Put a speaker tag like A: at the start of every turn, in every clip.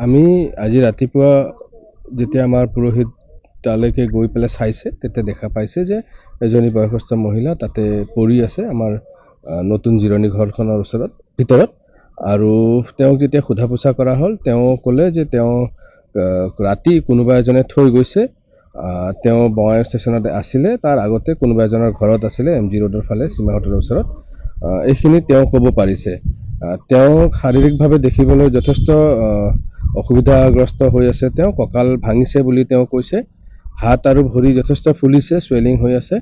A: আমি আজি ৰাতিপুৱা যেতিয়া আমাৰ পুৰোহিত তালৈকে গৈ পেলাই চাইছে তেতিয়া দেখা পাইছে যে এজনী বয়সস্থ মহিলা তাতে পৰি আছে আমাৰ নতুন জিৰণি ঘৰখনৰ ভিতৰত আৰু তেওঁক যেতিয়া সোধা পোছা কৰা হ'ল তেওঁ ক'লে যে তেওঁ ৰাতি কোনোবা এজনে থৈ গৈছে তেওঁ বঙাইগাঁও ষ্টেচনত আছিলে তাৰ আগতে কোনোবা এজনৰ ঘৰত আছিলে MG ৰোডৰ ফালে সীমা হোটেলৰ ওচৰত এইখিনি তেওঁ ক'ব পাৰিছে তেওঁ শাৰীৰিকভাৱে দেখিবলৈ যথেষ্ট অসুবিধাগ্ৰস্ত হৈ আছে তেওঁ কঁকাল ভাঙিছে বুলি তেওঁ কৈছে হাত আৰু ভৰি যথেষ্ট ফুলিছে সুৱেলিং হৈ আছে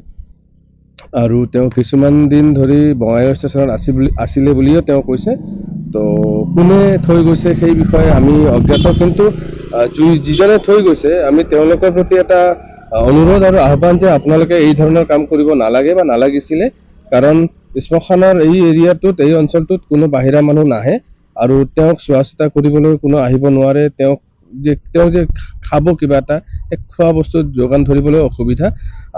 A: আৰু তেওঁ কিছুমান দিন ধৰি বঙাইগাঁও ষ্টেচনত আছিলে বুলিও তেওঁ কৈছে তো কোনে থৈ গৈছে সেই বিষয়ে আমি অজ্ঞাত কিন্তু যিজনে থৈ গৈছে আমি তেওঁলোকৰ প্ৰতি এটা অনুৰোধ আৰু আহ্বান যে আপোনালোকে এই ধৰণৰ কাম কৰিব নালাগে বা নালাগিছিলে কাৰণ শ্মশানৰ এই এৰিয়াটোত এই অঞ্চলটোত কোনো বাহিৰা মানুহ নাহে আৰু তেওঁক চোৱা চিতা কৰিবলৈ কোনো আহিব নোৱাৰে তেওঁ যে খাব কিবা এটা খোৱা বস্তু যোগান ধৰিবলৈ অসুবিধা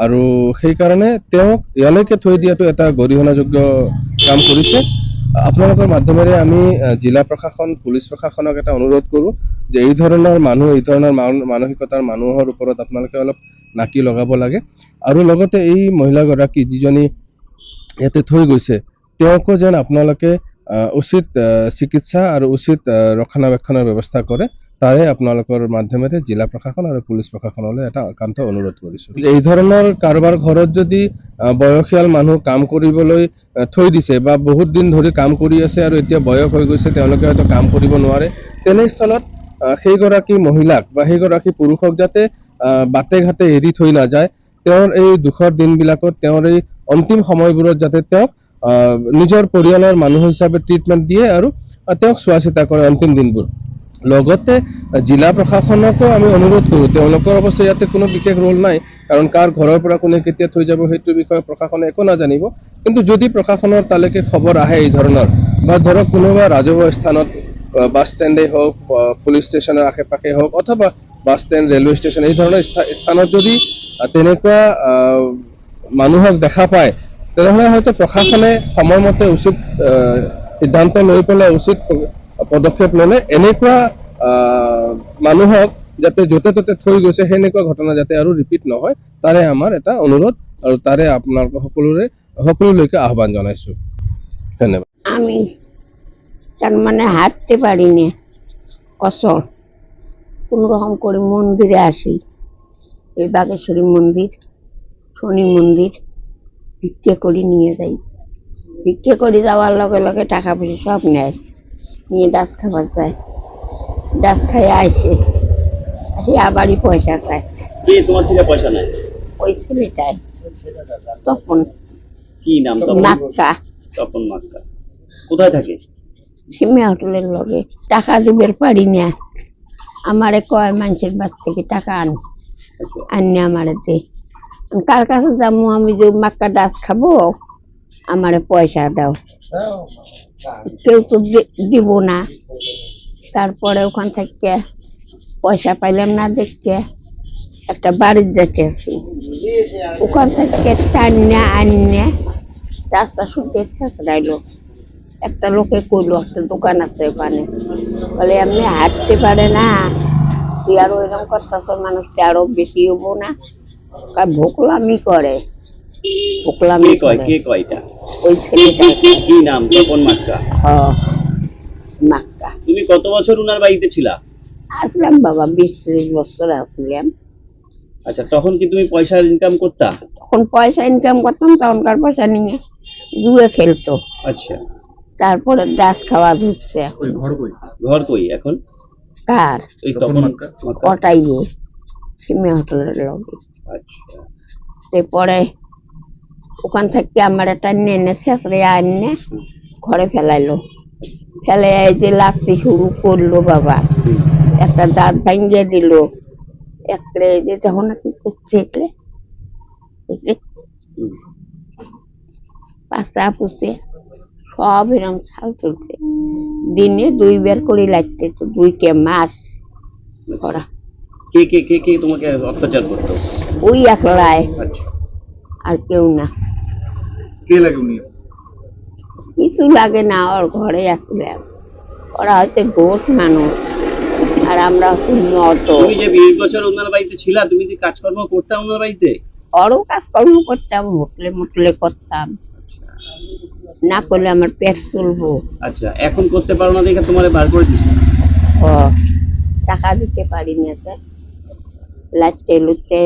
A: আৰু সেইকাৰণে তেওঁক ইয়ালৈকে থৈ দিয়াটো এটা গৰিহণাযোগ্য কাম কৰিছে আপোনালোকৰ মাধ্যমেৰে আমি জিলা প্ৰশাসন পুলিচ প্ৰশাসনক এটা অনুৰোধ কৰোঁ যে এই ধৰণৰ মানসিকতাৰ মানুহৰ ওপৰত আপোনালোকে অলপ নাকি লগাব লাগে আৰু লগতে এই মহিলাগৰাকী যিজনী ইয়াতে থৈ গৈছে তেওঁকো যেন আপোনালোকে উচিত চিকিৎসা আৰু উচিত ৰক্ষণাবেক্ষণৰ ব্যৱস্থা কৰে তাৰে আপোনালোকৰ মাধ্যমেৰে জিলা প্ৰশাসন আৰু পুলিচ প্ৰশাসনলৈ এটা একান্ত অনুৰোধ কৰিছোঁ এই ধৰণৰ কাৰোবাৰ ঘৰত যদি বয়সীয়াল মানুহ কাম কৰিবলৈ থৈ দিছে বা বহুত দিন ধৰি কাম কৰি আছে আৰু এতিয়া বয়স হৈ গৈছে তেওঁলোকে হয়তো কাম কৰিব নোৱাৰে তেনেস্থলত সেইগৰাকী মহিলাক বা সেইগৰাকী পুৰুষক যাতে বাটে ঘাটে এৰি থৈ নাযায় তেওঁৰ এই দুখৰ দিনবিলাকত তেওঁৰ এই অন্তিম সময়বোৰত যাতে তেওঁক নিজৰ পৰিয়ালৰ মানুহ হিচাপে ট্ৰিটমেণ্ট দিয়ে আৰু তেওঁক চোৱা চিতা কৰে অন্তিম দিনবোৰ লগতে জিলা প্ৰশাসনকো আমি অনুৰোধ কৰোঁ তেওঁলোকৰ অৱশ্যে ইয়াতে কোনো বিশেষ ৰোল নাই কাৰণ কাৰ ঘৰৰ পৰা কোনে কেতিয়া থৈ যাব সেইটো বিষয়ে প্ৰশাসনে একো নাজানিব কিন্তু যদি প্ৰশাসনৰ তালৈকে খবৰ আহে এই ধৰণৰ বা ধৰক কোনোবা ৰাজহুৱা স্থানত বাছ ষ্টেণ্ডেই হওক পুলিচ ষ্টেচনৰ আশে পাশে হওক অথবা বাছ ষ্টেণ্ড ৰেলৱে ষ্টেচন এই ধৰণৰ স্থানত যদি তেনেকুৱা মানুহক দেখা পায় তেনেহ'লে হয়তো প্ৰশাসনে সময়মতে উচিত সিদ্ধান্ত লৈ পেলাই উচিত পদক্ষেপ ল'লে এনেকুৱা মানুহক যাতে য'তে ত'তে থৈ গৈছে সেনেকুৱা ঘটনা যাতে আৰু ৰিপিট নহয় তাৰে আমাৰ এটা অনুৰোধ আৰু তাৰে আপোনালোক সকলোলৈকে আহ্বান জনাইছোঁ ধন্যবাদ
B: আমি তার মানে হাঁটতে পারি না অচল কোনো রকম করে মন্দিরে আসি এই বাগেশ্বরী মন্দির শনি মন্দির ভিক্ষে করে নিয়ে যাই ভিক্ষে করে যাওয়ার লগে লগে টাকা পয়সা সব নেয় নিয়ে ডাস খাবার যায় ডাস খাইয়ে আসে আবারই পয়সা চায়
C: কে তোমার থেকে পয়সা নেয়
B: ওই ছেলেটাই তখন
C: কি নাম
B: মাক্কা
C: তপন মাক্কা কোথায় থাকে
B: সীমা হোটেলের লগে টাকা দিবের পারি না আমারে কয় মানুষের বাড়ি থেকে টাকা আনি আমারে দে কার কাছে যাবো আমি যে মাক্কা ডাস খাবো আমারে পয়সা দাও কেউ তো দিব না তারপরে ওখান থেকে পয়সা পাইলাম না দেখে একটা বাড়ির যেতেছি ওখান থেকে টান্না আন্না রাস্তা শুনতে কাছড়াইলো একটা লোকে কইলো একটা দোকান আছে ওখানে বলে এমনি হাঁটতে পারে না তুই আরো এরকম করতেছ মানুষটা আরো বেশি হবো না ভোকলামি করে ভোকলামি
C: কে কয়টা
B: ওই ছেলেটা
C: কি নাম তপন মাক্কা
B: মাক্কা
C: তুমি কত বছর উনার বাড়িতে ছিলা
B: আসলাম বাবা 20-30 বছর আসলাম
C: আচ্ছা তখন কি তুমি পয়সা ইনকাম করতা
B: তখন পয়সা ইনকাম করতাম তখনকার পয়সা নিয়ে জুয়ে খেলতো
C: আচ্ছা
B: তারপরে ডাস খাওয়া ধরছে এখন
C: ঘর কই এখন
B: কার
C: ওই তপন মাক্কা
B: ওটাই সীমা হোটেলের লগে
C: আচ্ছা
B: তারপরে ওখান থেকে আমার একটা নেনে শেষরে আনে ঘরে ফেলাইলো ফেলে এই যে লাগতে শুরু করলো বাবা একটা দাঁত ভাঙিয়ে দিল একটা এই যে যখন কি করছে পাশা পুষে সব এরকম ছাল চলছে দিনে 2 বার করে লাগতেছে 2 মাস করা
C: কে কে কে কে তোমাকে অত্যাচার করতো
B: ওই একলাই
C: আচ্ছা
B: আর কেউ না
C: কে লাগে উনি
B: কিছু লাগে না ওর ঘরে আসলাম ওরা হয়তো গোট মানুষ আর আমরা হচ্ছে মতো
C: তুমি যে 20 বছর ওনার বাড়িতে ছিলা, তুমি কি কাজকর্ম করতে ওনার বাড়িতে?
B: আরো কাজকর্ম করতাম, হোটেলে মোটলে করতাম, না করলে আমার পেট চলবো।
C: আচ্ছা, এখন করতে পারো না দেখে তোমারে বার করে দিছে।
B: ও টাকা দিতে পারিনি স্যার, লাইতে লুটে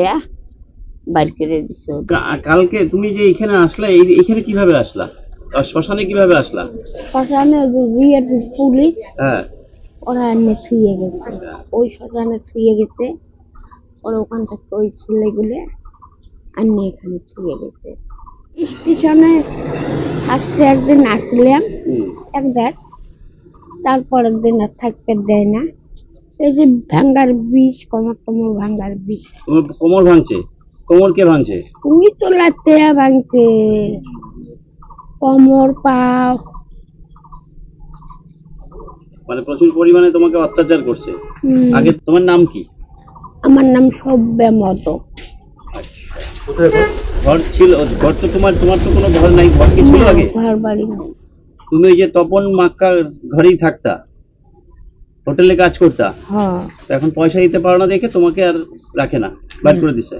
B: বাড়ি করে দিছে।
C: কালকে তুমি যে এখানে আসলা, এখানে কিভাবে আসলা? আর শ্মশানে কিভাবে আসলা?
B: শ্মশানে যে বিয়ের পুলিশ
C: হ্যাঁ,
B: ওরা এনে ছুঁয়ে গেছে, ওই শ্মশানে ছুঁয়ে গেছে, ওরা ওখান থেকে ওই ছেলেগুলো আনে এখানে ছুঁয়ে গেছে। স্টেশনে ফার্স্টে একদিন আসলাম,
C: হুম।
B: এক দেখ, তারপরের দিন আর থাকতে দেয় না। এই যে ভাঙ্গার বিষ, কোমর টোমর ভাঙ্গার বিষ,
C: তোমার কোমর ভাঙছে? কোমর কে ভাঙছে?
B: তুমি তো লাতে ভাঙছে, কোমর পাও।
C: মানে প্রচুর পরিমাণে তোমাকে অত্যাচার করছে।
B: হুম,
C: আগে তোমার নাম কি?
B: আমার নাম সব্য মতো।
C: কোথায় ঘর ছিল? ঘর তো তোমার তো কোনো ঘর নাই, ঘর কি ছিল আগে?
B: ঘর বাড়ি নেই।
C: তুমি ওই যে তপন মাক্কা ঘরেই থাকতা, হোটেলে কাজ করতা,
B: হ্যাঁ,
C: তো এখন পয়সা দিতে পারো না দেখে তোমাকে আর রাখে না, বার করে দিছে।